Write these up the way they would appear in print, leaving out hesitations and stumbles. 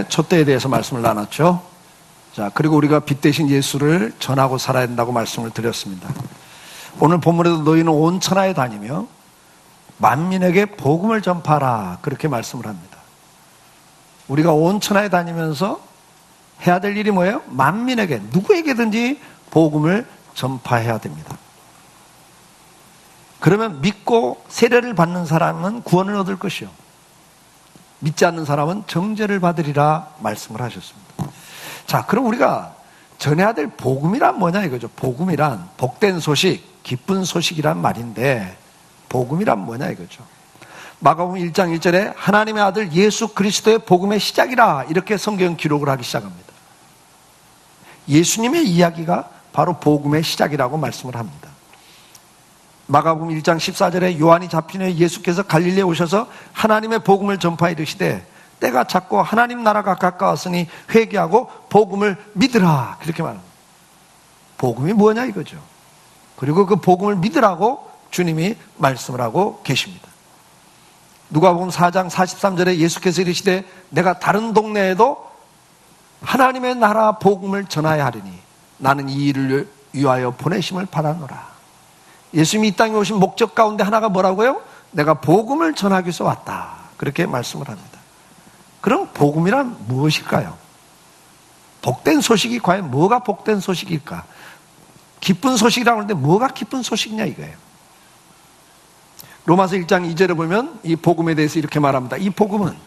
촛대에 대해서 말씀을 나눴죠. 자, 그리고 우리가 빛 대신 예수를 전하고 살아야 된다고 말씀을 드렸습니다. 오늘 본문에도 너희는 온 천하에 다니며 만민에게 복음을 전파하라, 그렇게 말씀을 합니다. 우리가 온 천하에 다니면서 해야 될 일이 뭐예요? 만민에게, 누구에게든지 복음을 전파해야 됩니다. 그러면 믿고 세례를 받는 사람은 구원을 얻을 것이요, 믿지 않는 사람은 정죄를 받으리라 말씀을 하셨습니다. 자, 그럼 우리가 전해야 될 복음이란 뭐냐 이거죠. 복음이란 복된 소식, 기쁜 소식이란 말인데, 복음이란 뭐냐 이거죠. 마가복음 1장 1절에 하나님의 아들 예수 그리스도의 복음의 시작이라, 이렇게 성경 기록을 하기 시작합니다. 예수님의 이야기가 바로 복음의 시작이라고 말씀을 합니다. 마가복음 1장 14절에 요한이 잡힌 후에 예수께서 갈릴리에 오셔서 하나님의 복음을 전파해 이르시되 때가 찼고 하나님 나라가 가까웠으니 회개하고 복음을 믿으라, 그렇게 말합니다. 복음이 뭐냐 이거죠. 그리고 그 복음을 믿으라고 주님이 말씀을 하고 계십니다. 누가복음 4장 43절에 예수께서 이르시되 내가 다른 동네에도 하나님의 나라 복음을 전하여 하리니 나는 이 일을 위하여 보내심을 받았노라. 예수님이 이 땅에 오신 목적 가운데 하나가 뭐라고요? 내가 복음을 전하기 위해서 왔다, 그렇게 말씀을 합니다. 그럼 복음이란 무엇일까요? 복된 소식이 과연 뭐가 복된 소식일까? 기쁜 소식이라고 하는데 뭐가 기쁜 소식이냐 이거예요. 로마서 1장 2절에 보면 이 복음에 대해서 이렇게 말합니다. 이 복음은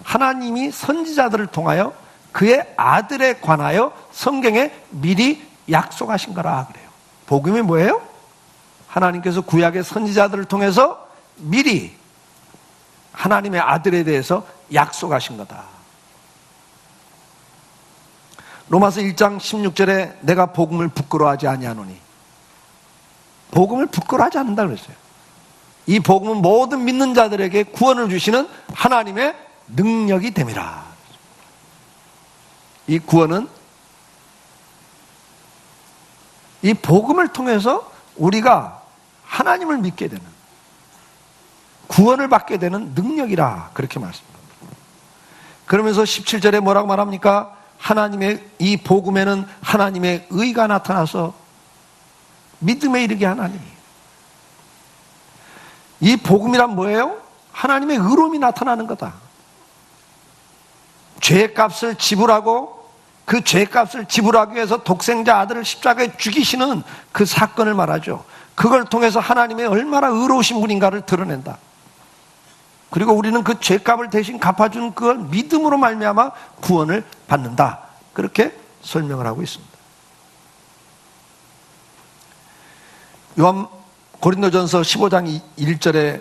하나님이 선지자들을 통하여 그의 아들에 관하여 성경에 미리 약속하신 거라 그래요. 복음이 뭐예요? 하나님께서 구약의 선지자들을 통해서 미리 하나님의 아들에 대해서 약속하신 거다. 로마서 1장 16절에 내가 복음을 부끄러워하지 아니하노니, 복음을 부끄러워하지 않는다 그랬어요. 이 복음은 모든 믿는 자들에게 구원을 주시는 하나님의 능력이 됨이라. 이 구원은 이 복음을 통해서 우리가 하나님을 믿게 되는, 구원을 받게 되는 능력이라, 그렇게 말씀합니다. 그러면서 17절에 뭐라고 말합니까? 하나님의 이 복음에는 하나님의 의가 나타나서 믿음에 이르게 하나님이에요. 이 복음이란 뭐예요? 하나님의 의로움이 나타나는 거다. 죄값을 지불하고 그 죄값을 지불하기 위해서 독생자 아들을 십자가에 죽이시는 그 사건을 말하죠. 그걸 통해서 하나님의 얼마나 의로우신 분인가를 드러낸다. 그리고 우리는 그 죄값을 대신 갚아준 그걸 믿음으로 말미암아 구원을 받는다, 그렇게 설명을 하고 있습니다. 요한 고린도전서 15장 1절에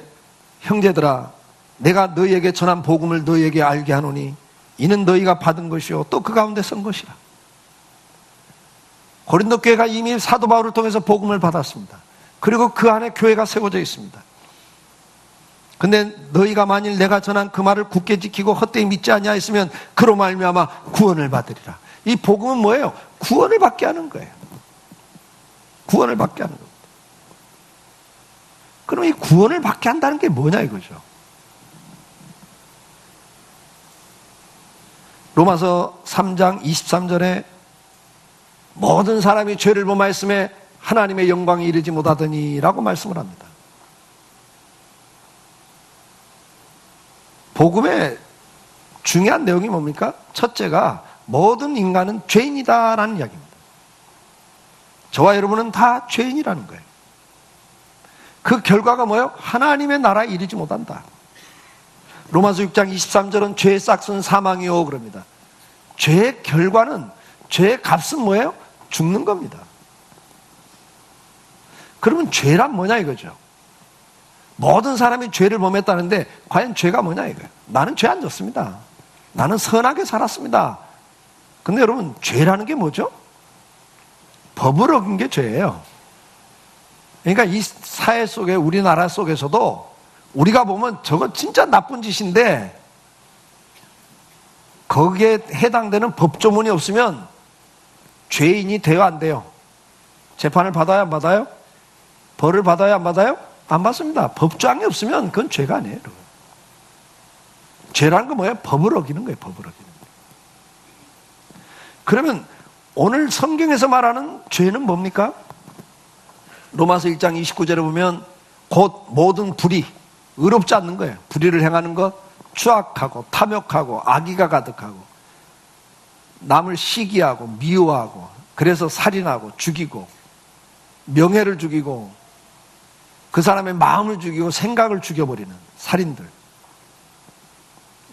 형제들아 내가 너희에게 전한 복음을 너희에게 알게 하노니 이는 너희가 받은 것이요 또 그 가운데 선 것이라. 고린도 교회가 이미 사도 바울을 통해서 복음을 받았습니다. 그리고 그 안에 교회가 세워져 있습니다. 근데 너희가 만일 내가 전한 그 말을 굳게 지키고 헛되이 믿지 아니하였으면 그로 말미암아 구원을 받으리라. 이 복음은 뭐예요? 구원을 받게 하는 거예요. 구원을 받게 하는 겁니다. 그럼 이 구원을 받게 한다는 게 뭐냐 이거죠. 로마서 3장 23절에 모든 사람이 죄를 범하였음에 하나님의 영광에 이르지 못하더니 라고 말씀을 합니다. 복음의 중요한 내용이 뭡니까? 첫째가 모든 인간은 죄인이다라는 이야기입니다. 저와 여러분은 다 죄인이라는 거예요. 그 결과가 뭐예요? 하나님의 나라에 이르지 못한다. 로마서 6장 23절은 죄의 싹은 사망이요 그럽니다. 죄의 결과는, 죄의 값은 뭐예요? 죽는 겁니다. 그러면 죄란 뭐냐 이거죠. 모든 사람이 죄를 범했다는데 과연 죄가 뭐냐 이거예요. 나는 죄 안 졌습니다. 나는 선하게 살았습니다. 근데 여러분, 죄라는 게 뭐죠? 법을 어긴 게 죄예요. 그러니까 이 사회 속에, 우리나라 속에서도 우리가 보면 저거 진짜 나쁜 짓인데 거기에 해당되는 법조문이 없으면 죄인이 돼요, 안 돼요? 재판을 받아야 안 받아요? 벌을 받아야 안 받아요? 안 받습니다. 법조항이 없으면 그건 죄가 아니에요. 죄라는 건 뭐예요? 법을 어기는 거예요. 법을 어기는 거예요. 그러면 오늘 성경에서 말하는 죄는 뭡니까? 로마서 1장 29절에 보면 곧 모든 불의, 의롭지 않는 거예요. 불의를 행하는 것, 추악하고 탐욕하고 악의가 가득하고 남을 시기하고 미워하고 그래서 살인하고 죽이고 명예를 죽이고 그 사람의 마음을 죽이고 생각을 죽여버리는 살인들,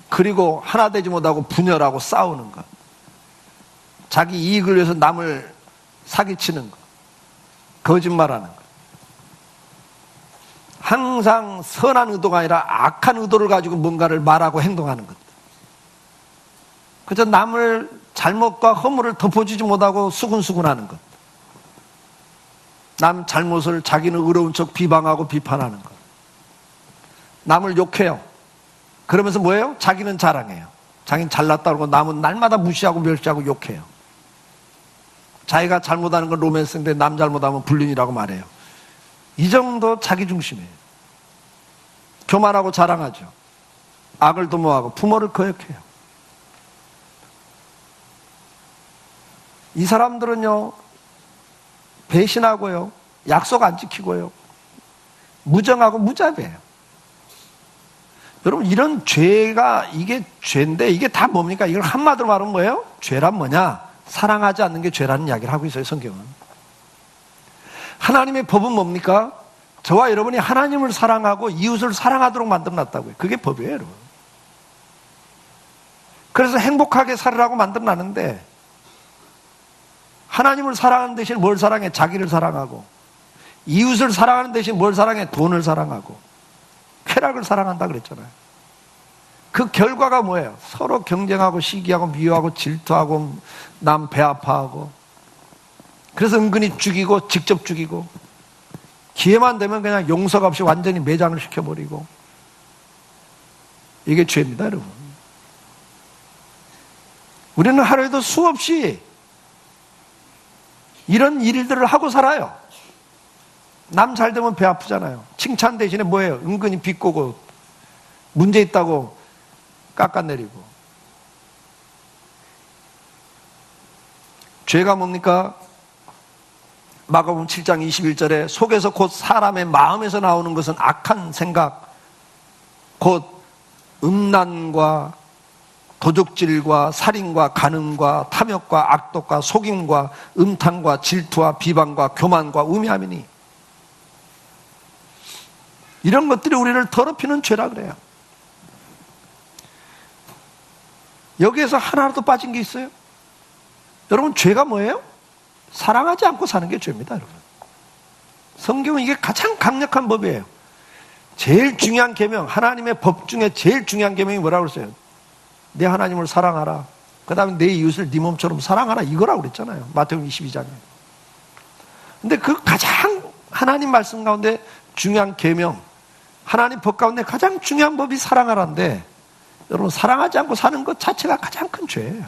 그리고 하나 되지 못하고 분열하고 싸우는 것, 자기 이익을 위해서 남을 사기치는 것, 거짓말하는 것, 항상 선한 의도가 아니라 악한 의도를 가지고 뭔가를 말하고 행동하는 것, 그저 남을 잘못과 허물을 덮어주지 못하고 수군수군하는 것, 남 잘못을 자기는 의로운 척 비방하고 비판하는 것, 남을 욕해요. 그러면서 뭐예요? 자기는 자랑해요. 자기는 잘났다고 그러고 남은 날마다 무시하고 멸시하고 욕해요. 자기가 잘못하는 건 로맨스인데 남 잘못하면 불륜이라고 말해요. 이 정도 자기중심이에요. 교만하고 자랑하죠. 악을 도모하고 부모를 거역해요. 이 사람들은요, 배신하고요, 약속 안 지키고요, 무정하고 무자비해요. 여러분, 이런 죄가, 이게 죄인데 이게 다 뭡니까? 이걸 한마디로 말하면 뭐예요? 죄란 뭐냐? 사랑하지 않는 게 죄라는 이야기를 하고 있어요, 성경은. 하나님의 법은 뭡니까? 저와 여러분이 하나님을 사랑하고 이웃을 사랑하도록 만들어놨다고요. 그게 법이에요, 여러분. 그래서 행복하게 살으라고 만들어놨는데 하나님을 사랑하는 대신 뭘 사랑해? 자기를 사랑하고, 이웃을 사랑하는 대신 뭘 사랑해? 돈을 사랑하고 쾌락을 사랑한다 그랬잖아요. 그 결과가 뭐예요? 서로 경쟁하고 시기하고 미워하고 질투하고 남 배 아파하고, 그래서 은근히 죽이고 직접 죽이고 기회만 되면 그냥 용서가 없이 완전히 매장을 시켜버리고, 이게 죄입니다, 여러분. 우리는 하루에도 수없이 이런 일들을 하고 살아요. 남 잘 되면 배 아프잖아요. 칭찬 대신에 뭐예요? 은근히 비꼬고 문제 있다고 깎아내리고. 죄가 뭡니까? 마가복음 7장 21절에 속에서 곧 사람의 마음에서 나오는 것은 악한 생각, 곧 음란과 도적질과 살인과 간음과 탐욕과 악독과 속임과 음탕과 질투와 비방과 교만과 우매함이니, 이런 것들이 우리를 더럽히는 죄라 그래요. 여기에서 하나라도 빠진 게 있어요? 여러분, 죄가 뭐예요? 사랑하지 않고 사는 게 죄입니다, 여러분. 성경은 이게 가장 강력한 법이에요. 제일 중요한 계명, 하나님의 법 중에 제일 중요한 계명이 뭐라고 그랬어요? 내 하나님을 사랑하라. 그 다음에 내 이웃을 네 몸처럼 사랑하라, 이거라고 그랬잖아요, 마태복음 22장에. 근데 그 가장 하나님 말씀 가운데 중요한 계명, 하나님 법 가운데 가장 중요한 법이 사랑하라인데, 여러분, 사랑하지 않고 사는 것 자체가 가장 큰 죄예요.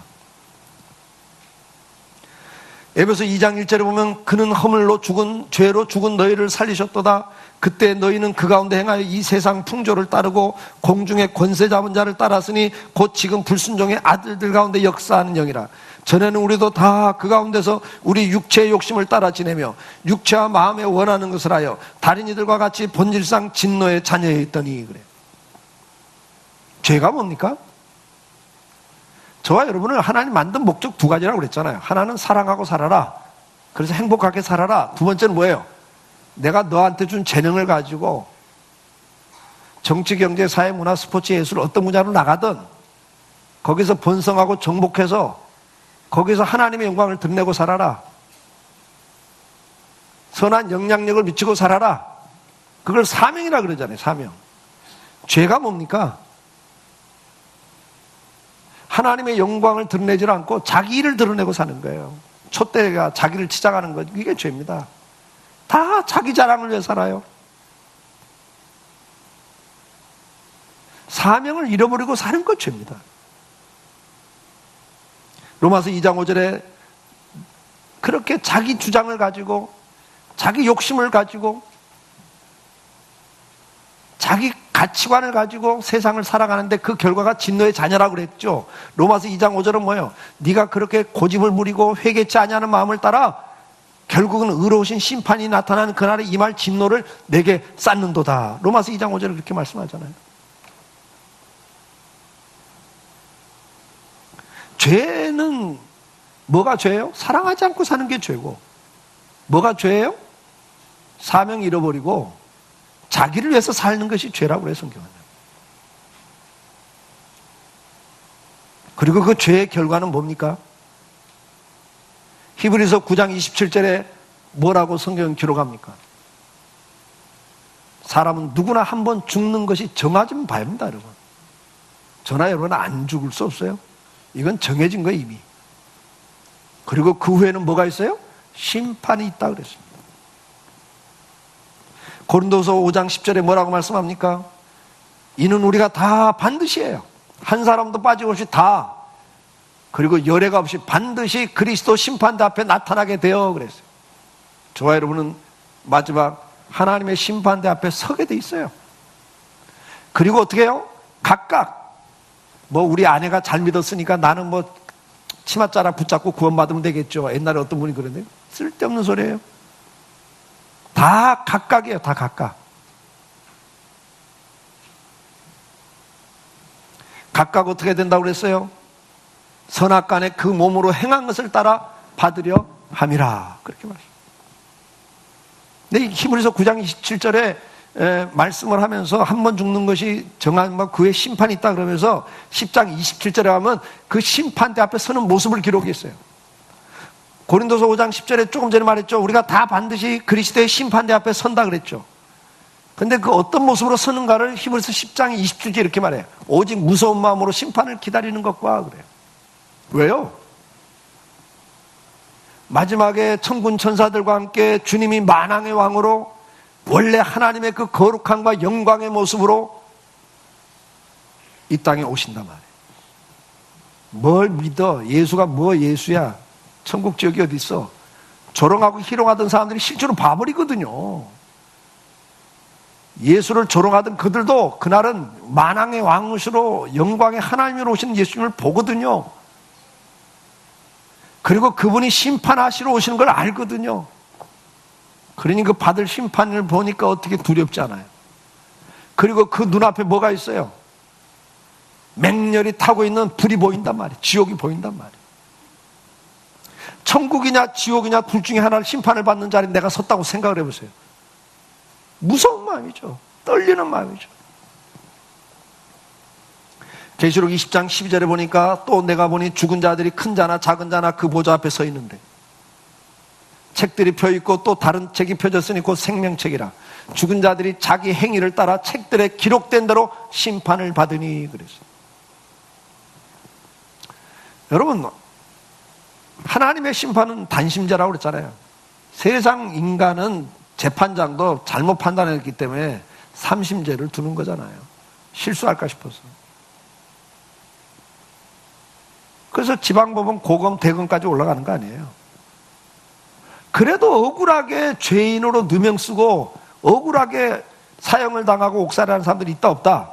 에베소 2장 1절에 보면 그는 허물로 죽은, 죄로 죽은 너희를 살리셨도다. 그때 너희는 그 가운데 행하여 이 세상 풍조를 따르고 공중의 권세 잡은 자를 따랐으니 곧 지금 불순종의 아들들 가운데 역사하는 영이라. 전에는 우리도 다 그 가운데서 우리 육체의 욕심을 따라 지내며 육체와 마음에 원하는 것을 하여 다른 이들과 같이 본질상 진노의 자녀였더니. 그래. 죄가 뭡니까? 저와 여러분을 하나님 만든 목적 두 가지라고 그랬잖아요. 하나는 사랑하고 살아라. 그래서 행복하게 살아라. 두 번째는 뭐예요? 내가 너한테 준 재능을 가지고 정치, 경제, 사회, 문화, 스포츠, 예술 어떤 분야로 나가든 거기서 번성하고 정복해서 거기서 하나님의 영광을 드러내고 살아라. 선한 영향력을 미치고 살아라. 그걸 사명이라 그러잖아요, 사명. 죄가 뭡니까? 하나님의 영광을 드러내지 않고 자기 일을 드러내고 사는 거예요. 촛대가 자기를 치장하는 것, 이게 죄입니다. 다 자기 자랑을 위해 살아요. 사명을 잃어버리고 사는 것 죄입니다. 로마서 2장 5절에 그렇게 자기 주장을 가지고 자기 욕심을 가지고 자기 가치관을 가지고 세상을 살아가는데 그 결과가 진노의 자녀라고 그랬죠. 로마서 2장 5절은 뭐예요? 네가 그렇게 고집을 부리고 회개치 아니하는 마음을 따라 결국은 의로우신 심판이 나타나는 그날에 임할 진노를 내게 쌓는도다. 로마서 2장 5절에 그렇게 말씀하잖아요. 죄는 뭐가 죄예요? 사랑하지 않고 사는 게 죄고, 뭐가 죄예요? 사명 잃어버리고 자기를 위해서 사는 것이 죄라고 그래요, 성경은. 그리고 그 죄의 결과는 뭡니까? 히브리서 9장 27절에 뭐라고 성경은 기록합니까? 사람은 누구나 한 번 죽는 것이 정해진 바입니다, 여러분. 저나 여러분 안 죽을 수 없어요. 이건 정해진 거예요, 이미. 그리고 그 후에는 뭐가 있어요? 심판이 있다 그랬습니다. 고린도서 5장 10절에 뭐라고 말씀합니까? 이는 우리가 다 반드시 해요. 한 사람도 빠짐없이 다, 그리고 열애가 없이 반드시 그리스도 심판대 앞에 나타나게 되어 그랬어요. 저와 여러분은 마지막 하나님의 심판대 앞에 서게 돼 있어요. 그리고 어떻게 해요? 각각 우리 아내가 잘 믿었으니까 나는 치맛자락 붙잡고 구원받으면 되겠죠. 옛날에 어떤 분이 그러는데 쓸데없는 소리예요. 다 각각이에요. 다 각각. 각각 어떻게 된다고 그랬어요? 선악간에 그 몸으로 행한 것을 따라 받으려 함이라. 그렇게 말씀합니다. 근데 히브리서 9장 27절에 말씀을 하면서 한 번 죽는 것이 정한 그의 심판이 있다 그러면서 10장 27절에 하면 그 심판대 앞에 서는 모습을 기록했어요. 고린도서 5장 10절에 조금 전에 말했죠. 우리가 다 반드시 그리스도의 심판대 앞에 선다 그랬죠. 근데 그 어떤 모습으로 서는가를 히브리서 10장 27절에 이렇게 말해요. 오직 무서운 마음으로 심판을 기다리는 것과 그래요. 왜요? 마지막에 천군 천사들과 함께 주님이 만왕의 왕으로 원래 하나님의 그 거룩함과 영광의 모습으로 이 땅에 오신단 말이에요. 뭘 믿어? 예수가 예수야? 천국 지역이 어디 있어? 조롱하고 희롱하던 사람들이 실제로 봐버리거든요. 예수를 조롱하던 그들도 그날은 만왕의 왕으로 영광의 하나님으로 오신 예수님을 보거든요. 그리고 그분이 심판하시러 오시는 걸 알거든요. 그러니 그 받을 심판을 보니까 어떻게 두렵지 않아요. 그리고 그 눈앞에 뭐가 있어요? 맹렬히 타고 있는 불이 보인단 말이에요. 지옥이 보인단 말이에요. 천국이냐 지옥이냐 둘 중에 하나를 심판을 받는 자리에 내가 섰다고 생각을 해보세요. 무서운 마음이죠. 떨리는 마음이죠. 계시록 20장 12절에 보니까 또 내가 보니 죽은 자들이 큰 자나 작은 자나 그 보좌 앞에 서 있는데 책들이 펴있고 또 다른 책이 펴졌으니 곧 생명책이라. 죽은 자들이 자기 행위를 따라 책들에 기록된 대로 심판을 받으니 그랬어요. 여러분, 하나님의 심판은 단심제라고 그랬잖아요. 세상 인간은 재판장도 잘못 판단했기 때문에 삼심제를 두는 거잖아요. 실수할까 싶어서. 그래서 지방법원 고검 대검까지 올라가는 거 아니에요. 그래도 억울하게 죄인으로 누명 쓰고 억울하게 사형을 당하고 옥살이하는 사람들이 있다 없다?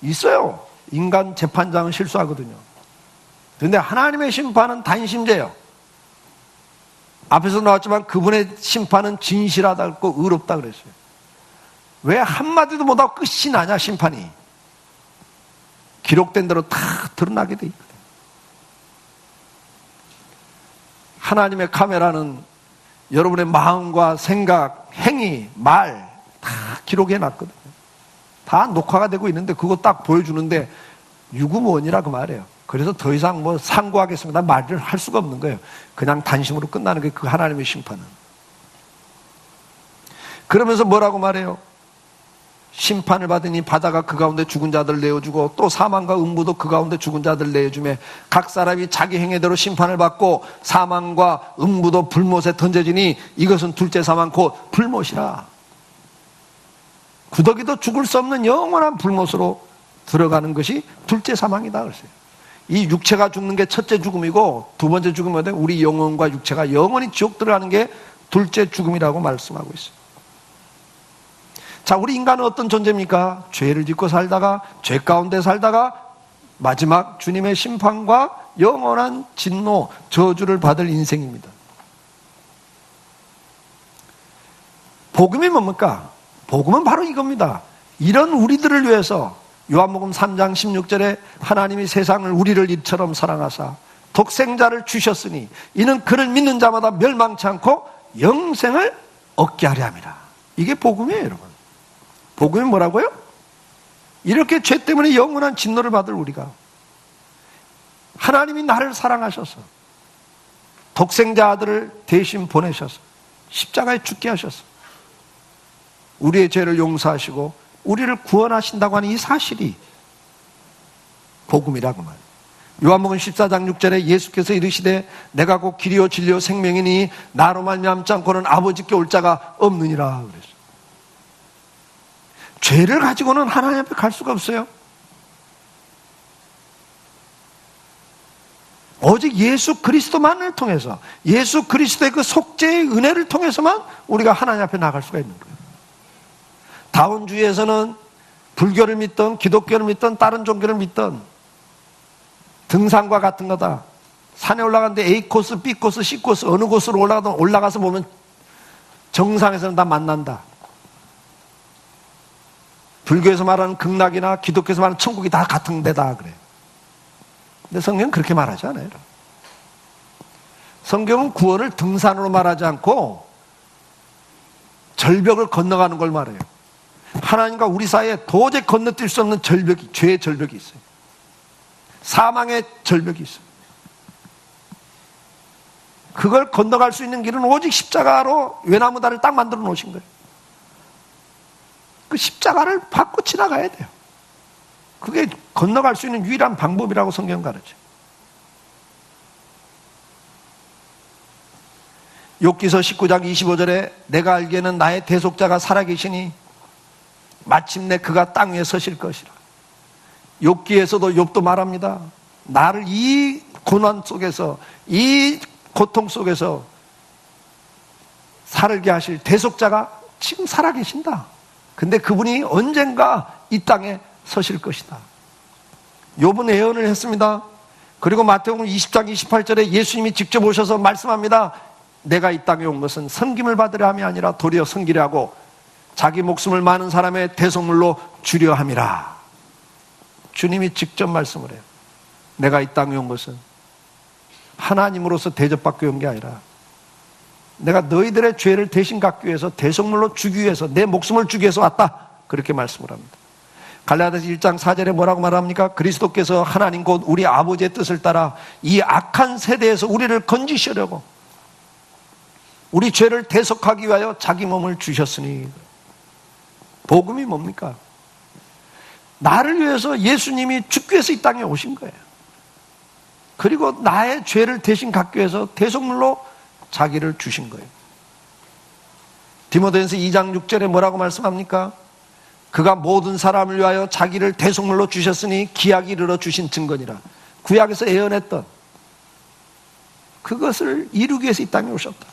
있어요. 인간 재판장은 실수하거든요. 그런데 하나님의 심판은 단심제예요. 앞에서 나왔지만 그분의 심판은 진실하다고 의롭다 그랬어요. 왜 한마디도 못하고 끝이 나냐 심판이. 기록된 대로 다 드러나게 돼 있거든요. 하나님의 카메라는 여러분의 마음과 생각, 행위, 말 다 기록해 놨거든요. 다 녹화가 되고 있는데 그거 딱 보여주는데 유구무원이라 그 말이에요. 그래서 더 이상 상고하겠습니다 말을 할 수가 없는 거예요. 그냥 단심으로 끝나는 게 그 하나님의 심판은. 그러면서 뭐라고 말해요? 심판을 받으니 바다가 그 가운데 죽은 자들 내어주고 또 사망과 음부도 그 가운데 죽은 자들 내어주며 각 사람이 자기 행위대로 심판을 받고 사망과 음부도 불못에 던져지니 이것은 둘째 사망 곧 불못이라. 구더기도 죽을 수 없는 영원한 불못으로 들어가는 것이 둘째 사망이다 그랬어요. 이 육체가 죽는 게 첫째 죽음이고 두 번째 죽음은 우리 영혼과 육체가 영원히 지옥 들어가는 게 둘째 죽음이라고 말씀하고 있어요. 자, 우리 인간은 어떤 존재입니까? 죄를 짓고 살다가, 죄 가운데 살다가 마지막 주님의 심판과 영원한 진노, 저주를 받을 인생입니다. 복음이 뭡니까? 복음은 바로 이겁니다. 이런 우리들을 위해서 요한복음 3장 16절에 하나님이 세상을 우리를 이처럼 사랑하사 독생자를 주셨으니 이는 그를 믿는 자마다 멸망치 않고 영생을 얻게 하려 함이라. 이게 복음이에요, 여러분. 복음이 뭐라고요? 이렇게 죄 때문에 영원한 진노를 받을 우리가, 하나님이 나를 사랑하셔서 독생자 아들을 대신 보내셔서 십자가에 죽게 하셔서 우리의 죄를 용서하시고 우리를 구원하신다고 하는 이 사실이 복음이라고 말해요. 요한복음 14장 6절에 예수께서 이르시되 내가 곧 길이요 진리요 생명이니 나로 말미암지 않고는 아버지께 올 자가 없느니라 그랬어요. 죄를 가지고는 하나님 앞에 갈 수가 없어요. 오직 예수 그리스도만을 통해서, 예수 그리스도의 그 속죄의 은혜를 통해서만 우리가 하나님 앞에 나갈 수가 있는 거예요. 다운주의에서는 불교를 믿던 기독교를 믿던 다른 종교를 믿던 등산과 같은 거다. 산에 올라가는데 A 코스, B 코스, C 코스 어느 곳으로 올라가서 보면 정상에서는 다 만난다. 불교에서 말하는 극락이나 기독교에서 말하는 천국이 다 같은 데다 그래요. 근데 성경은 그렇게 말하지 않아요. 성경은 구원을 등산으로 말하지 않고 절벽을 건너가는 걸 말해요. 하나님과 우리 사이에 도저히 건너뛸 수 없는 절벽이, 죄의 절벽이 있어요. 사망의 절벽이 있어요. 그걸 건너갈 수 있는 길은 오직 십자가로 외나무다리를 딱 만들어 놓으신 거예요. 그 십자가를 받고 지나가야 돼요. 그게 건너갈 수 있는 유일한 방법이라고 성경 가르쳐요. 욥기서 19장 25절에 내가 알기에는 나의 대속자가 살아계시니 마침내 그가 땅 위에 서실 것이라. 욥기에서도 욥도 말합니다. 나를 이 고난 속에서, 이 고통 속에서 살게 하실 대속자가 지금 살아계신다. 근데 그분이 언젠가 이 땅에 서실 것이다. 욥은 예언을 했습니다. 그리고 마태복음 20장 28절에 예수님이 직접 오셔서 말씀합니다. 내가 이 땅에 온 것은 섬김을 받으려 함이 아니라 도리어 섬기려 하고 자기 목숨을 많은 사람의 대속물로 주려 함이라. 주님이 직접 말씀을 해요. 내가 이 땅에 온 것은 하나님으로서 대접받기 온 게 아니라 내가 너희들의 죄를 대신 갚기 위해서 대속물로 주기 위해서 내 목숨을 주기 위해서 왔다. 그렇게 말씀을 합니다. 갈라디아서 1장 4절에 뭐라고 말합니까? 그리스도께서 하나님 곧 우리 아버지의 뜻을 따라 이 악한 세대에서 우리를 건지시려고 우리 죄를 대속하기 위하여 자기 몸을 주셨으니. 복음이 뭡니까? 나를 위해서 예수님이 죽기 위해서 이 땅에 오신 거예요. 그리고 나의 죄를 대신 갚기 위해서 대속물로 자기를 주신 거예요. 디모데전서 2장 6절에 뭐라고 말씀합니까? 그가 모든 사람을 위하여 자기를 대속물로 주셨으니 기약이 이르러 주신 증거니라. 구약에서 예언했던 그것을 이루기 위해서 이 땅에 오셨다.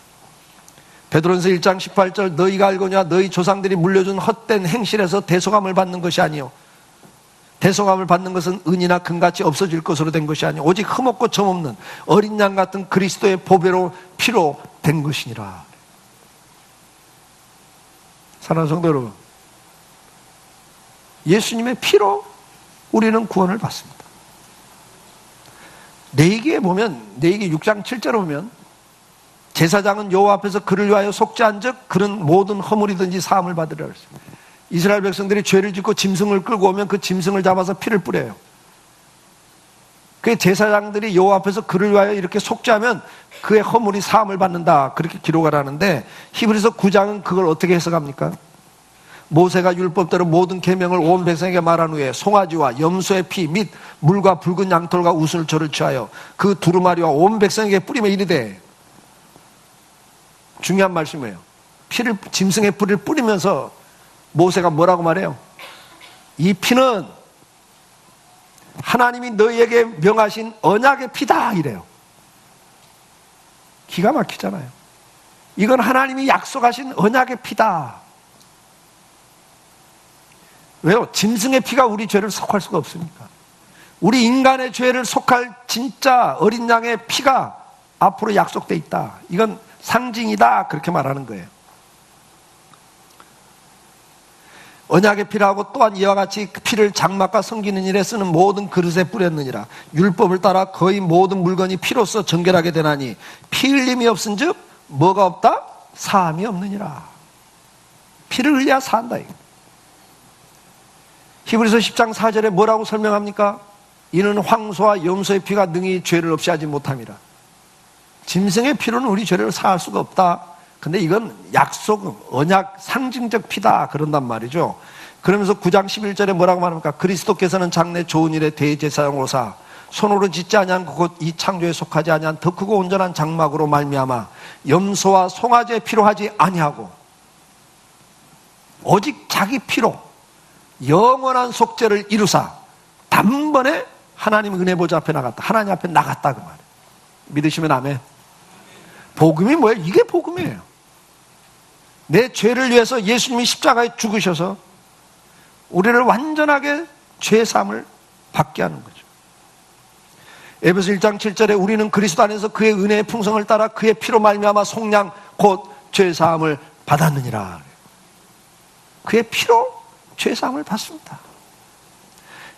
베드로전서 1장 18절 너희가 알거냐 너희 조상들이 물려준 헛된 행실에서 대속함을 받는 것이 아니요 대속함을 받는 것은 은이나 금같이 없어질 것으로 된 것이 아니요 오직 흠없고 점없는 어린 양 같은 그리스도의 보배로 피로 된 것이니라. 사랑하는 성도 여러분, 예수님의 피로 우리는 구원을 받습니다. 레위기에 보면, 레위기 6장 7절에 보면 제사장은 여호와 앞에서 그를 위하여 속죄한 즉 그는 모든 허물이든지 사함을 받으리라 그랬습니다. 이스라엘 백성들이 죄를 짓고 짐승을 끌고 오면 그 짐승을 잡아서 피를 뿌려요. 그 제사장들이 여호와 앞에서 그를 위하여 이렇게 속죄하면 그의 허물이 사함을 받는다. 그렇게 기록을 하는데 히브리서 9장은 그걸 어떻게 해석합니까? 모세가 율법대로 모든 계명을 온 백성에게 말한 후에 송아지와 염소의 피 및 물과 붉은 양털과 우슬초를 취하여 그 두루마리와 온 백성에게 뿌리며 이르되, 중요한 말씀이에요. 피를, 짐승의 뿌리를 뿌리면서 모세가 뭐라고 말해요? 이 피는 하나님이 너희에게 명하신 언약의 피다 이래요. 기가 막히잖아요. 이건 하나님이 약속하신 언약의 피다. 왜요? 짐승의 피가 우리 죄를 속할 수가 없으니까. 우리 인간의 죄를 속할 진짜 어린 양의 피가 앞으로 약속돼 있다. 이건 상징이다. 그렇게 말하는 거예요. 언약의 피라고 또한 이와 같이 피를 장막과 섬기는 일에 쓰는 모든 그릇에 뿌렸느니라. 율법을 따라 거의 모든 물건이 피로써 정결하게 되나니 피 흘림이 없은즉 뭐가 없다? 사함이 없느니라. 피를 흘려야 산다. 히브리서 10장 4절에 뭐라고 설명합니까? 이는 황소와 염소의 피가 능히 죄를 없이 하지 못함이라. 짐승의 피로는 우리 죄를 사할 수가 없다. 근데 이건 약속, 언약, 상징적 피다. 그런단 말이죠. 그러면서 9장 11절에 뭐라고 말합니까? 그리스도께서는 장래 좋은 일에 대제사장으로 사 손으로 짓지 아니한 그곳 이 창조에 속하지 아니한 더 크고 온전한 장막으로 말미암아 염소와 송아지의 피로 하지 아니하고 오직 자기 피로 영원한 속죄를 이루사 단번에 하나님 은혜 보좌 앞에 나갔다. 하나님 앞에 나갔다 그 말이에요. 믿으시면 아멘. 복음이 뭐예요? 이게 복음이에요. 내 죄를 위해서 예수님이 십자가에 죽으셔서 우리를 완전하게 죄사함을 받게 하는 거죠. 에베소 1장 7절에 우리는 그리스도 안에서 그의 은혜의 풍성을 따라 그의 피로 말미암아 속량 곧 죄사함을 받았느니라. 그의 피로 죄사함을 받습니다.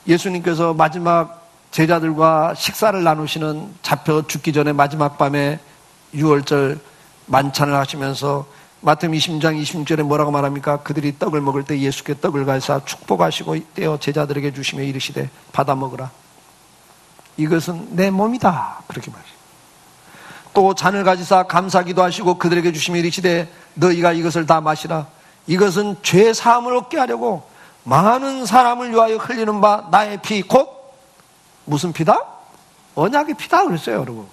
예수님께서 마지막 제자들과 식사를 나누시는 잡혀 죽기 전에 마지막 밤에 유월절 만찬을 하시면서 마태복음 20장 26절에 뭐라고 말합니까? 그들이 떡을 먹을 때 예수께 떡을 가져사 축복하시고 떼어 제자들에게 주시며 이르시되 받아 먹으라. 이것은 내 몸이다. 그렇게 말이죠. 또 잔을 가지사 감사기도 하시고 그들에게 주시며 이르시되 너희가 이것을 다 마시라. 이것은 죄 사함을 얻게 하려고 많은 사람을 위하여 흘리는 바 나의 피 곧 무슨 피다? 언약의 피다 그랬어요, 여러분.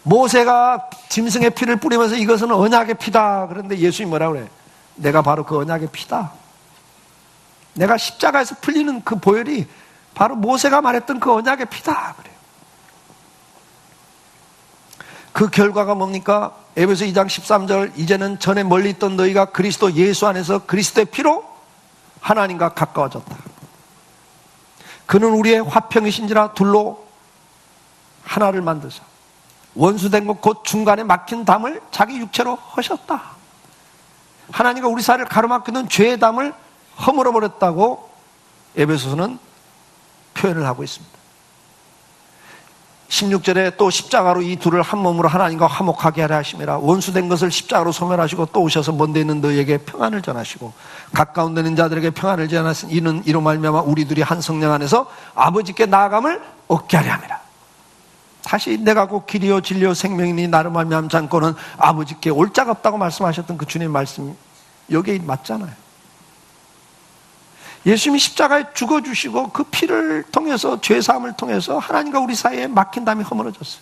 모세가 짐승의 피를 뿌리면서 이것은 언약의 피다. 그런데 예수님이 뭐라고 그래? 내가 바로 그 언약의 피다. 내가 십자가에서 풀리는 그 보혈이 바로 모세가 말했던 그 언약의 피다. 그래요. 그 결과가 뭡니까? 에베소 2장 13절 이제는 전에 멀리 있던 너희가 그리스도 예수 안에서 그리스도의 피로 하나님과 가까워졌다. 그는 우리의 화평이신지라 둘로 하나를 만드사 원수된 것 곧 중간에 막힌 담을 자기 육체로 허셨다. 하나님과 우리 사이를 가로막히는 죄의 담을 허물어 버렸다고 에베소서는 표현을 하고 있습니다. 16절에 또 십자가로 이 둘을 한 몸으로 하나님과 화목하게 하려 하심이라. 원수된 것을 십자가로 소멸하시고 또 오셔서 먼데 있는 너희에게 평안을 전하시고 가까운 데 있는 자들에게 평안을 전하신 이는 이로 말미암아 우리들이 한 성령 안에서 아버지께 나아감을 얻게 하려 함이라. 다시 내가 곧 길이요 진리요 생명이니 나를 말미암지 않고는 아버지께 올 자가 없다고 말씀하셨던 그 주님 말씀 여기에 맞잖아요. 예수님이 십자가에 죽어주시고 그 피를 통해서 죄사함을 통해서 하나님과 우리 사이에 막힌 담이 허물어졌어요.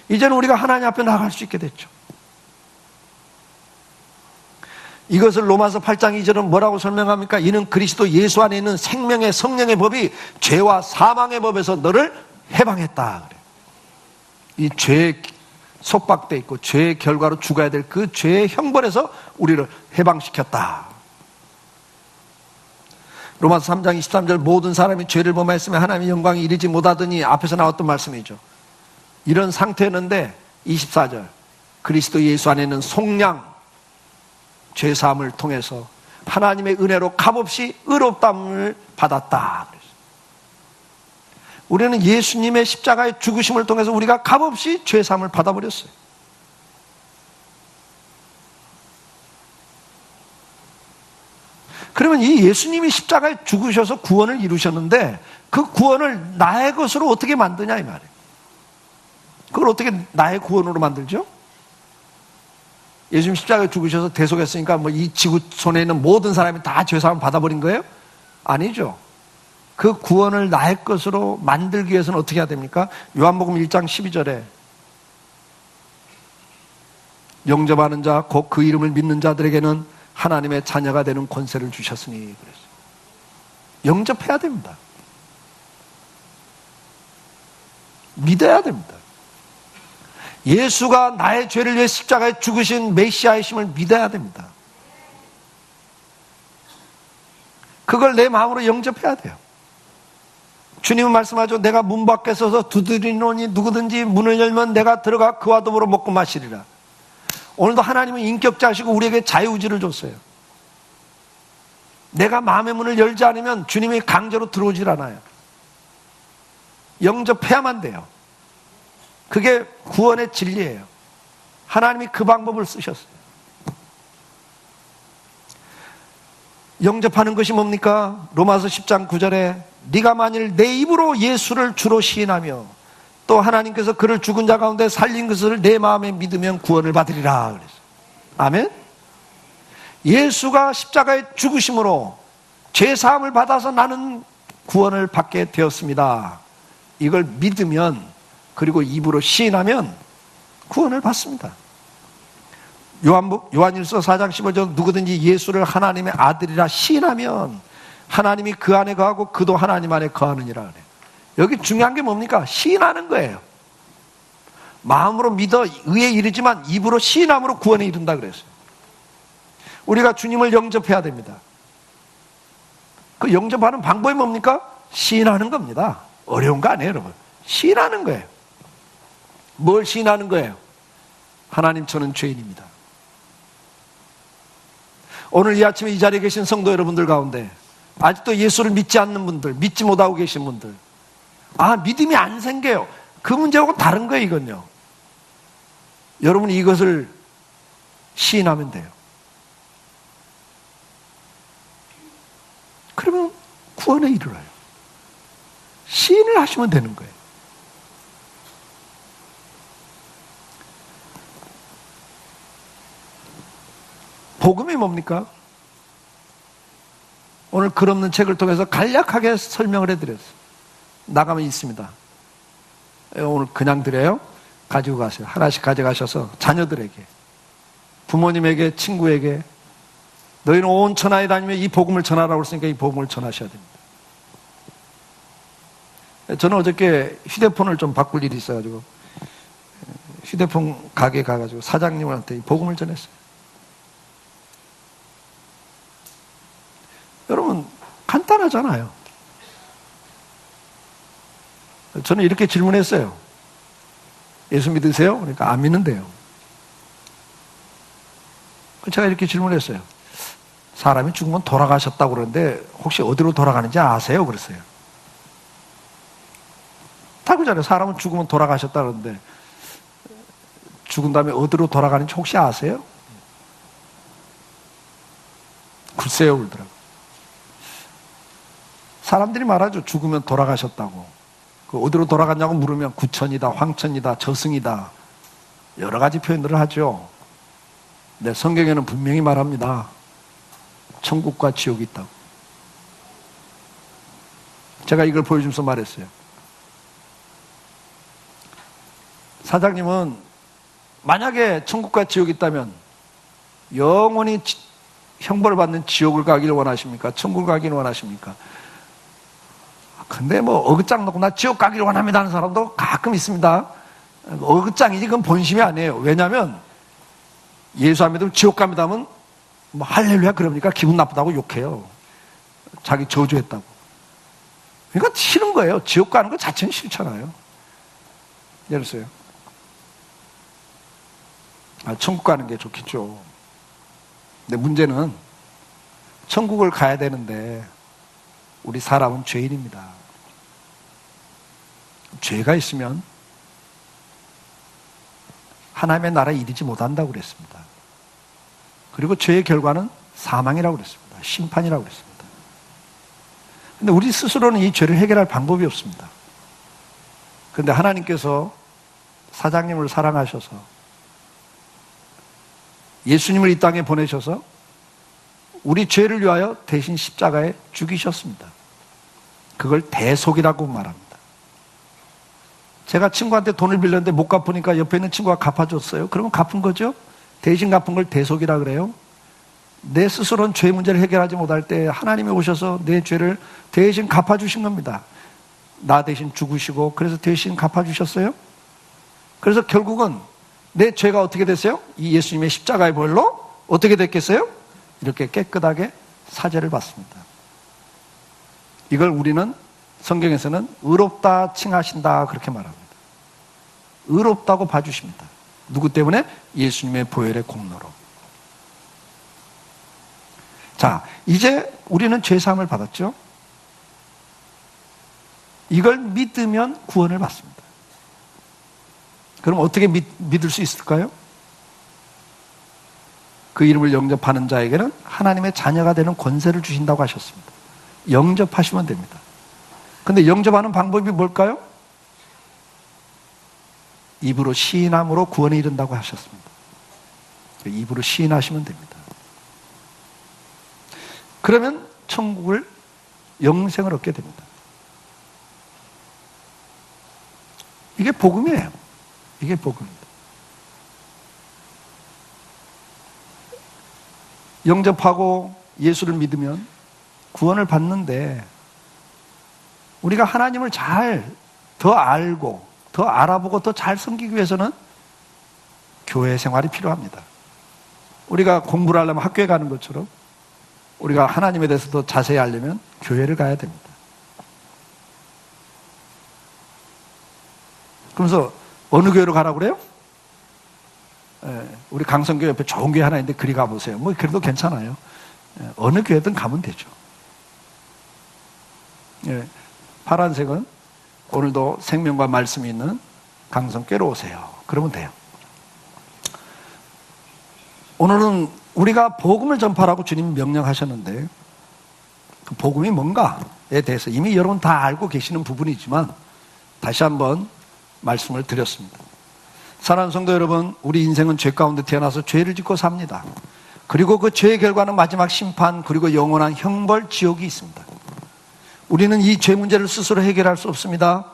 이제는 우리가 하나님 앞에 나갈 수 있게 됐죠. 이것을 로마서 8장 2절은 뭐라고 설명합니까? 이는 그리스도 예수 안에 있는 생명의 성령의 법이 죄와 사망의 법에서 너를 해방했다. 이 죄에 속박돼 있고 죄의 결과로 죽어야 될 그 죄의 형벌에서 우리를 해방시켰다. 로마서 3장 23절 모든 사람이 죄를 범하였으면 하나님의 영광이 이르지 못하더니 앞에서 나왔던 말씀이죠. 이런 상태였는데 24절 그리스도 예수 안에는 속량 죄사함을 통해서 하나님의 은혜로 값없이 의롭다함을 받았다. 우리는 예수님의 십자가의 죽으심을 통해서 우리가 값없이 죄사함을 받아버렸어요. 그러면 이 예수님이 십자가에 죽으셔서 구원을 이루셨는데 그 구원을 나의 것으로 어떻게 만드냐 이 말이에요. 그걸 어떻게 나의 구원으로 만들죠? 예수님 십자가에 죽으셔서 대속했으니까 뭐 이 지구 손에 있는 모든 사람이 다 죄사함을 받아버린 거예요? 아니죠. 그 구원을 나의 것으로 만들기 위해서는 어떻게 해야 됩니까? 요한복음 1장 12절에 영접하는 자 곧 그 이름을 믿는 자들에게는 하나님의 자녀가 되는 권세를 주셨으니 그랬어요. 영접해야 됩니다. 믿어야 됩니다. 예수가 나의 죄를 위해 십자가에 죽으신 메시아이심을 믿어야 됩니다. 그걸 내 마음으로 영접해야 돼요. 주님은 말씀하죠. 내가 문 밖에 서서 두드리노니 누구든지 문을 열면 내가 들어가 그와 더불어 먹고 마시리라. 오늘도 하나님은 인격자시고 우리에게 자유의지를 줬어요. 내가 마음의 문을 열지 않으면 주님이 강제로 들어오질 않아요. 영접해야만 돼요. 그게 구원의 진리예요. 하나님이 그 방법을 쓰셨어요. 영접하는 것이 뭡니까? 로마서 10장 9절에 네가 만일 내 입으로 예수를 주로 시인하며 또 하나님께서 그를 죽은 자 가운데 살린 것을 내 마음에 믿으면 구원을 받으리라 그랬어요. 아멘? 예수가 십자가에 죽으심으로 죄사함을 받아서 나는 구원을 받게 되었습니다. 이걸 믿으면, 그리고 입으로 시인하면 구원을 받습니다. 요한일서 4장 15절 누구든지 예수를 하나님의 아들이라 시인하면 하나님이 그 안에 거하고 그도 하나님 안에 거하느니라 그래요. 여기 중요한 게 뭡니까? 시인하는 거예요. 마음으로 믿어 의에 이르지만 입으로 시인함으로 구원에 이른다 그랬어요. 우리가 주님을 영접해야 됩니다. 그 영접하는 방법이 뭡니까? 시인하는 겁니다. 어려운 거 아니에요, 여러분. 시인하는 거예요. 뭘 시인하는 거예요? 하나님, 저는 죄인입니다. 오늘 이 아침에 이 자리에 계신 성도 여러분들 가운데 아직도 예수를 믿지 않는 분들, 믿지 못하고 계신 분들, 믿음이 안 생겨요. 그 문제하고 다른 거예요, 이건요. 여러분이 이것을 시인하면 돼요. 그러면 구원에 이르러요. 시인을 하시면 되는 거예요. 복음이 뭡니까? 오늘 글 없는 책을 통해서 간략하게 설명을 해드렸어요. 나가면 있습니다. 오늘 그냥 드려요? 가지고 가세요. 하나씩 가져가셔서 자녀들에게, 부모님에게, 친구에게, 너희는 온 천하에 다니며 이 복음을 전하라고 했으니까 이 복음을 전하셔야 됩니다. 저는 어저께 휴대폰을 좀 바꿀 일이 있어가지고 휴대폰 가게 가가지고 사장님한테 이 복음을 전했어요. 여러분, 간단하잖아요. 저는 이렇게 질문했어요. 예수 믿으세요? 그러니까 안 믿는데요. 제가 이렇게 질문했어요. 사람이 죽으면 돌아가셨다고 그러는데 혹시 어디로 돌아가는지 아세요? 그랬어요. 다 그러잖아요. 사람은 죽으면 돌아가셨다 그러는데 죽은 다음에 어디로 돌아가는지 혹시 아세요? 글쎄요 그러더라고요. 사람들이 말하죠. 죽으면 돌아가셨다고. 그 어디로 돌아갔냐고 물으면 구천이다, 황천이다, 저승이다, 여러 가지 표현들을 하죠. 근데 성경에는 분명히 말합니다. 천국과 지옥이 있다고. 제가 이걸 보여주면서 말했어요. 사장님은 만약에 천국과 지옥이 있다면 영원히 형벌을 받는 지옥을 가기를 원하십니까? 천국을 가기를 원하십니까? 근데 뭐 어긋장 놓고 나 지옥 가기를 원합니다 하는 사람도 가끔 있습니다. 어긋장이지 그건 본심이 아니에요. 왜냐하면 예수 안 믿으면 지옥 갑니다 하면 뭐 할렐루야 그러니까 기분 나쁘다고 욕해요. 자기 저주했다고. 그러니까 싫은 거예요. 지옥 가는 거 자체는 싫잖아요. 예를 들어요. 천국 가는 게 좋겠죠. 근데 문제는 천국을 가야 되는데 우리 사람은 죄인입니다. 죄가 있으면 하나님의 나라에 이르지 못한다고 그랬습니다. 그리고 죄의 결과는 사망이라고 그랬습니다. 심판이라고 그랬습니다. 근데 우리 스스로는 이 죄를 해결할 방법이 없습니다. 그런데 하나님께서 사장님을 사랑하셔서 예수님을 이 땅에 보내셔서 우리 죄를 위하여 대신 십자가에 죽이셨습니다. 그걸 대속이라고 말합니다. 제가 친구한테 돈을 빌렸는데 못 갚으니까 옆에 있는 친구가 갚아줬어요. 그러면 갚은 거죠? 대신 갚은 걸 대속이라 그래요. 내 스스로는 죄 문제를 해결하지 못할 때 하나님이 오셔서 내 죄를 대신 갚아주신 겁니다. 나 대신 죽으시고 그래서 대신 갚아주셨어요. 그래서 결국은 내 죄가 어떻게 됐어요? 이 예수님의 십자가의 벌로 어떻게 됐겠어요? 이렇게 깨끗하게 사죄를 받습니다. 이걸 우리는 성경에서는 의롭다 칭하신다 그렇게 말합니다. 의롭다고 봐주십니다. 누구 때문에? 예수님의 보혈의 공로로. 자, 이제 우리는 죄사함을 받았죠? 이걸 믿으면 구원을 받습니다. 그럼 어떻게 믿을 수 있을까요? 그 이름을 영접하는 자에게는 하나님의 자녀가 되는 권세를 주신다고 하셨습니다. 영접하시면 됩니다. 근데 영접하는 방법이 뭘까요? 입으로 시인함으로 구원에 이른다고 하셨습니다. 입으로 시인하시면 됩니다. 그러면 천국을, 영생을 얻게 됩니다. 이게 복음이에요. 이게 복음입니다. 영접하고 예수를 믿으면 구원을 받는데, 우리가 하나님을 더 알고 더 알아보고 더 잘 섬기기 위해서는 교회 생활이 필요합니다. 우리가 공부를 하려면 학교에 가는 것처럼 우리가 하나님에 대해서 더 자세히 알려면 교회를 가야 됩니다. 그러면서 어느 교회로 가라고 그래요? 우리 강성교 옆에 좋은 교회 하나 있는데 그리 가보세요. 뭐 그래도 괜찮아요. 어느 교회든 가면 되죠. 파란색은 오늘도 생명과 말씀이 있는 강성교회로 오세요. 그러면 돼요. 오늘은 우리가 복음을 전파라고 주님 명령하셨는데, 그 복음이 뭔가에 대해서 이미 여러분 다 알고 계시는 부분이지만 다시 한번 말씀을 드렸습니다. 사랑하는 성도 여러분, 우리 인생은 죄 가운데 태어나서 죄를 짓고 삽니다. 그리고 그 죄의 결과는 마지막 심판, 그리고 영원한 형벌, 지옥이 있습니다. 우리는 이 죄 문제를 스스로 해결할 수 없습니다.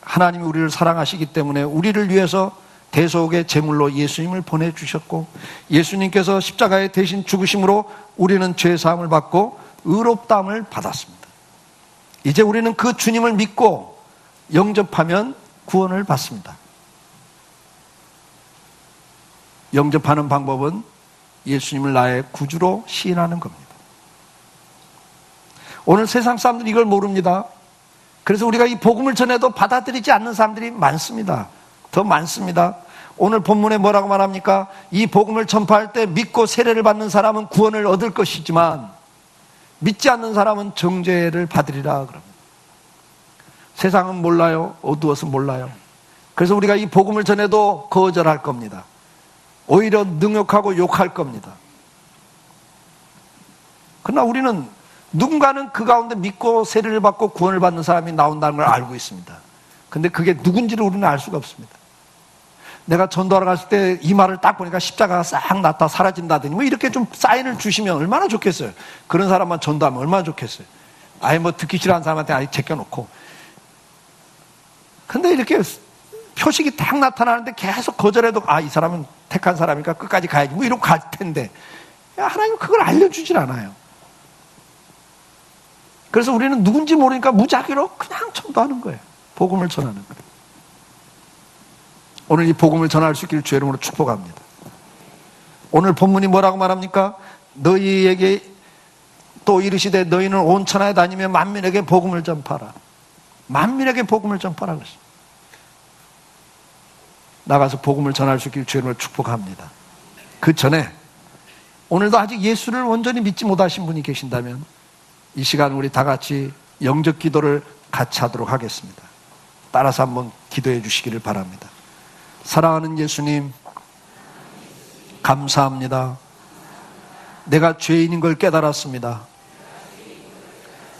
하나님이 우리를 사랑하시기 때문에 우리를 위해서 대속의 제물로 예수님을 보내주셨고, 예수님께서 십자가에 대신 죽으심으로 우리는 죄사함을 받고 의롭다함을 받았습니다. 이제 우리는 그 주님을 믿고 영접하면 구원을 받습니다. 영접하는 방법은 예수님을 나의 구주로 시인하는 겁니다. 오늘 세상 사람들이 이걸 모릅니다. 그래서 우리가 이 복음을 전해도 받아들이지 않는 사람들이 많습니다. 더 많습니다. 오늘 본문에 뭐라고 말합니까? 이 복음을 전파할 때 믿고 세례를 받는 사람은 구원을 얻을 것이지만 믿지 않는 사람은 정죄를 받으리라 그럽니다. 세상은 몰라요. 어두워서 몰라요. 그래서 우리가 이 복음을 전해도 거절할 겁니다. 오히려 능욕하고 욕할 겁니다. 그러나 우리는 누군가는 그 가운데 믿고 세례를 받고 구원을 받는 사람이 나온다는 걸 알고 있습니다. 근데 그게 누군지를 우리는 알 수가 없습니다. 내가 전도하러 갔을 때 이 말을 딱 보니까 십자가가 싹 났다 사라진다더니 뭐 이렇게 좀 사인을 주시면 얼마나 좋겠어요. 그런 사람만 전도하면 얼마나 좋겠어요. 아예 뭐 듣기 싫어하는 사람한테 아예 제껴놓고. 근데 이렇게 표식이 딱 나타나는데 계속 거절해도 이 사람은 택한 사람이니까 끝까지 가야지 뭐 이러고 갈 텐데, 하나님은 그걸 알려주질 않아요. 그래서 우리는 누군지 모르니까 무작위로 그냥 전도하는 거예요. 복음을 전하는 거예요. 오늘 이 복음을 전할 수 있기를 주의 이름으로 축복합니다. 오늘 본문이 뭐라고 말합니까? 너희에게 또 이르시되 너희는 온 천하에 다니며 만민에게 복음을 전파라. 만민에게 복음을 전파라 그랬어요. 나가서 복음을 전할 수 있기를 주의 이름으로 축복합니다. 그 전에 오늘도 아직 예수를 온전히 믿지 못하신 분이 계신다면 이 시간 우리 다 같이 영접 기도를 같이 하도록 하겠습니다. 따라서 한번 기도해 주시기를 바랍니다. 사랑하는 예수님, 감사합니다. 내가 죄인인 걸 깨달았습니다.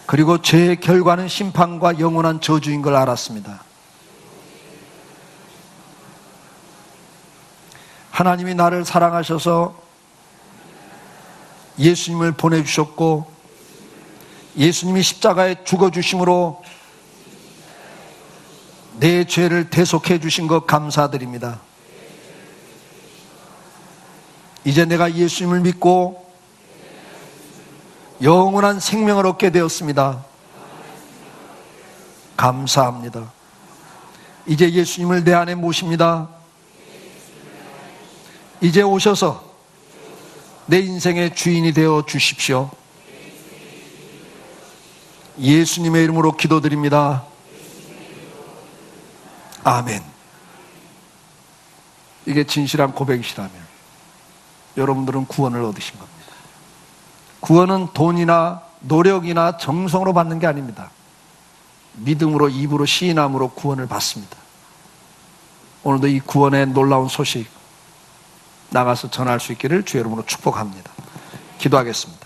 그리고 죄의 결과는 심판과 영원한 저주인 걸 알았습니다. 하나님이 나를 사랑하셔서 예수님을 보내주셨고 예수님이 십자가에 죽어주심으로 내 죄를 대속해 주신 것 감사드립니다. 이제 내가 예수님을 믿고 영원한 생명을 얻게 되었습니다. 감사합니다. 이제 예수님을 내 안에 모십니다. 이제 오셔서 내 인생의 주인이 되어 주십시오. 예수님의 이름으로 기도드립니다. 아멘. 이게 진실한 고백이시라면 여러분들은 구원을 얻으신 겁니다. 구원은 돈이나 노력이나 정성으로 받는 게 아닙니다. 믿음으로, 입으로, 시인함으로 구원을 받습니다. 오늘도 이 구원의 놀라운 소식 나가서 전할 수 있기를 주의 이름으로 축복합니다. 기도하겠습니다.